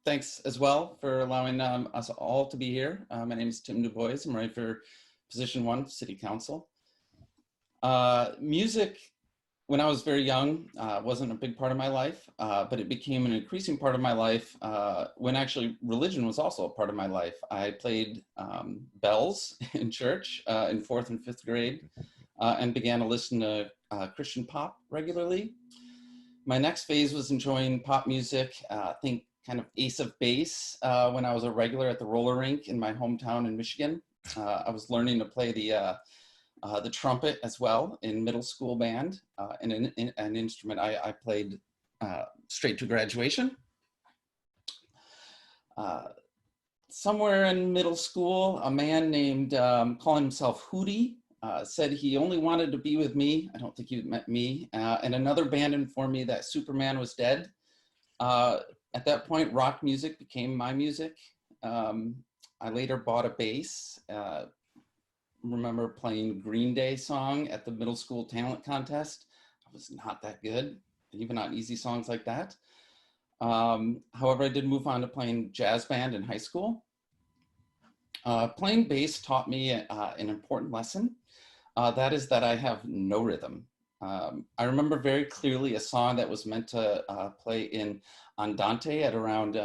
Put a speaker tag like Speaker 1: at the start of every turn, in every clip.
Speaker 1: Thanks as well for allowing us all to be here. My name is Tim DuBois. I'm running for position 1 City Council. Music, when I was very young, wasn't a big part of my life, but it became an increasing part of my life when actually religion was also a part of my life. I played bells in church in 4th and 5th grade and began to listen to Christian pop regularly. My next phase was enjoying pop music, think kind of Ace of Base when I was a regular at the roller rink in my hometown in Michigan. I was learning to play the trumpet as well in middle school band, and an instrument I played straight to graduation. Somewhere in middle school, a man named, calling himself Hootie, said he only wanted to be with me. I don't think he met me. And another band informed me that Superman was dead. At that point, rock music became my music. I later bought a bass. Remember playing Green Day song at the middle school talent contest. I was not that good, even on easy songs like that. However, I did move on to playing jazz band in high school. Playing bass taught me an important lesson. That is that I have no rhythm. I remember very clearly a song that was meant to play in andante at around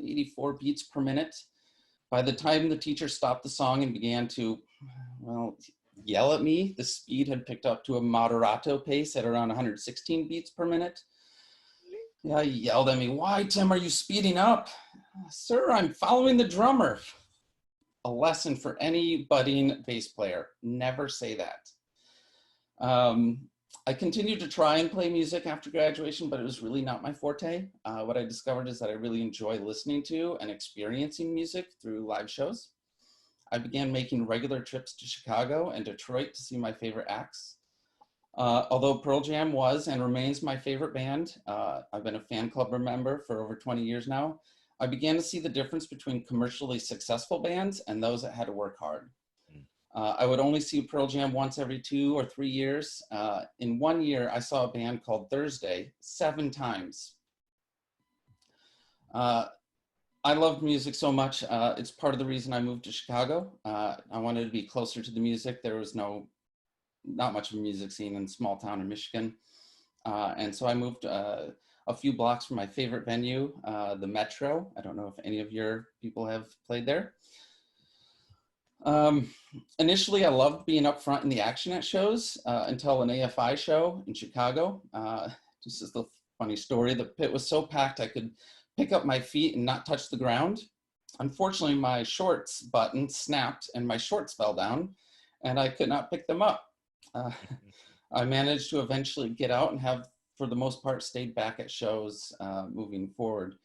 Speaker 1: 84 beats per minute. By the time the teacher stopped the song and began to, well, yell at me, the speed had picked up to a moderato pace at around 116 beats per minute. Yeah, he yelled at me, "Why, Tim, are you speeding up?" "Sir, I'm following the drummer." A lesson for any budding bass player: never say that. I continued to try and play music after graduation, but it was really not my forte. What I discovered is that I really enjoy listening to and experiencing music through live shows. I began making regular trips to Chicago and Detroit to see my favorite acts. Although Pearl Jam was and remains my favorite band, I've been a fan club member for over 20 years now. I began to see the difference between commercially successful bands and those that had to work hard. I would only see Pearl Jam once every 2 or 3 years. In 1 year, I saw a band called Thursday 7 times. I loved music so much. It's part of the reason I moved to Chicago. I wanted to be closer to the music. There was not much of a music scene in a small town in Michigan. And so I moved a few blocks from my favorite venue, the Metro. I don't know if any of your people have played there. Initially, I loved being up front in the action at shows until an AFI show in Chicago. This is the funny story. The pit was so packed I could pick up my feet and not touch the ground. Unfortunately, my shorts button snapped and my shorts fell down and I could not pick them up. I managed to eventually get out and have, for the most part, stayed back at shows moving forward.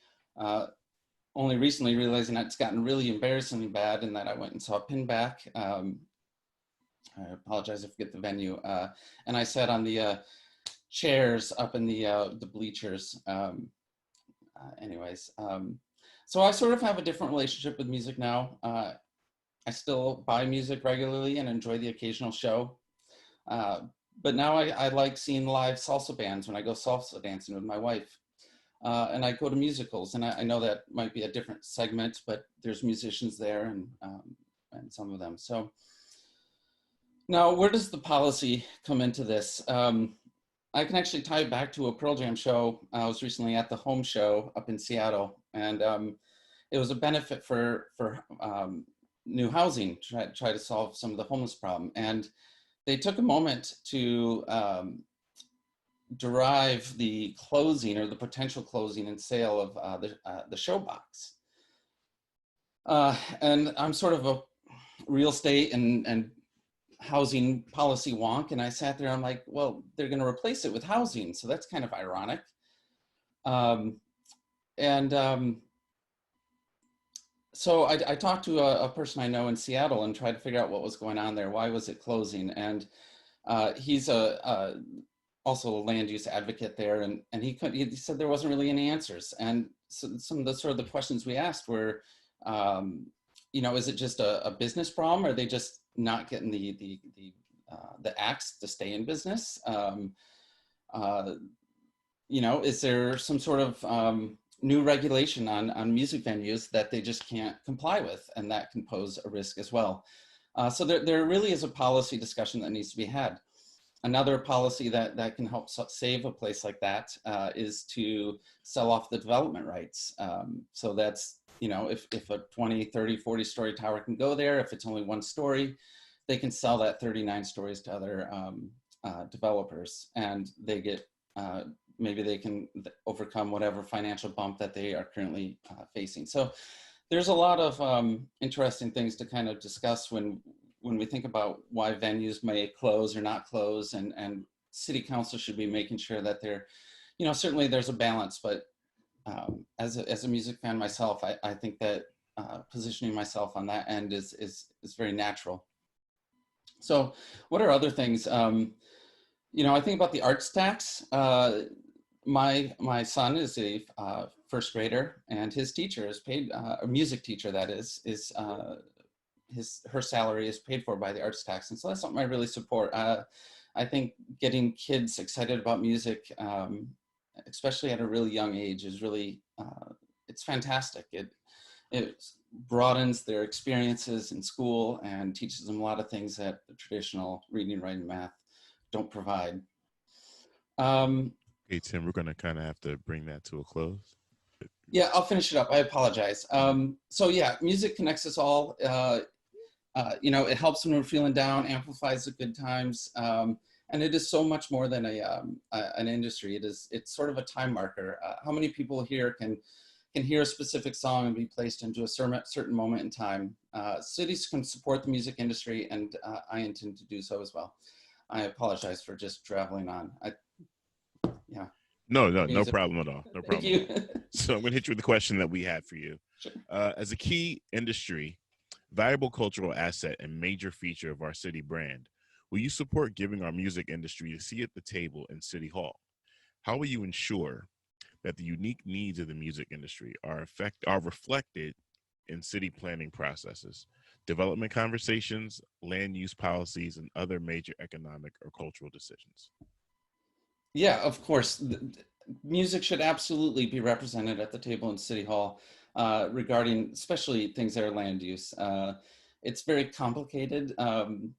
Speaker 1: Only recently realizing that it's gotten really embarrassingly bad and that I went and saw Pinback. I apologize, I forget the venue. And I sat on the chairs up in the bleachers. So I sort of have a different relationship with music now. I still buy music regularly and enjoy the occasional show. But now I like seeing live salsa bands when I go salsa dancing with my wife. And I go to musicals, and I know that might be a different segment, but there's musicians there and some of them. So now, where does the policy come into this? I can actually tie it back to a Pearl Jam show. I was recently at the home show up in Seattle, and it was a benefit for new housing, try to solve some of the homeless problem. And they took a moment to derive the closing or the potential closing and sale of the showbox. And I'm sort of a real estate and housing policy wonk, and I sat there, I'm like, well, they're going to replace it with housing, so that's kind of ironic. So I talked to a person I know in Seattle and tried to figure out what was going on there. Why was it closing? And he's also a land use advocate there, and he said there wasn't really any answers. And so some of the questions we asked were, is it just a business problem? Or are they just not getting the acts to stay in business? Is there some sort of new regulation on music venues that they just can't comply with, and that can pose a risk as well. So there really is a policy discussion that needs to be had. Another policy that can help save a place like that is to sell off the development rights. So that's, if a 20, 30, 40 story tower can go there, if it's only one story, they can sell that 39 stories to other developers, and they get, maybe they can overcome whatever financial bump that they are currently facing. So there's a lot of interesting things to kind of discuss when we think about why venues may close or not close, and city council should be making sure that they're, certainly there's a balance, but as a music fan myself, I think that positioning myself on that end is very natural. So what are other things? I think about the arts tax. My son is a first grader, and his teacher is paid, a music teacher that is her salary is paid for by the arts tax. And so that's something I really support. I think getting kids excited about music, especially at a really young age, is really, it's fantastic. It broadens their experiences in school and teaches them a lot of things that the traditional reading, writing, math don't provide.
Speaker 2: Hey, Tim, we're going to kind of have to bring that to a close.
Speaker 1: Yeah, I'll finish it up. I apologize. So yeah, music connects us all. It helps when we're feeling down, amplifies the good times. And it is so much more than an industry. It's sort of a time marker. How many people here can hear a specific song and be placed into a certain moment in time? Cities can support the music industry, and I intend to do so as well. I apologize for just traveling on. Yeah.
Speaker 2: No problem at all. No problem.
Speaker 1: Thank you.
Speaker 2: So I'm going to hit you with the question that we had for you.
Speaker 1: Sure.
Speaker 2: As a key industry, valuable cultural asset, and major feature of our city brand, will you support giving our music industry a seat at the table in City Hall? How will you ensure that the unique needs of the music industry are reflected in city planning processes, development conversations, land use policies, and other major economic or cultural decisions?
Speaker 1: Yeah, of course. Music should absolutely be represented at the table in City Hall regarding especially things that are land use. It's very complicated. When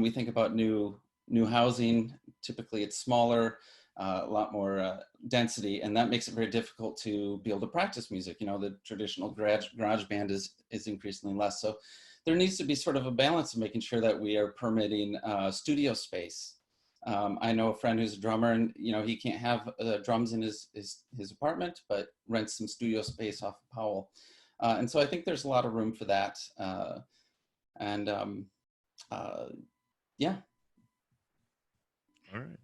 Speaker 1: we think about new housing, typically it's smaller, a lot more density, and that makes it very difficult to be able to practice music. The traditional garage band is increasingly less. So there needs to be sort of a balance of making sure that we are permitting studio space. I know a friend who's a drummer, and he can't have drums in his apartment, but rents some studio space off of Powell. And so I think there's a lot of room for that.
Speaker 2: All
Speaker 1: Yeah.
Speaker 2: right.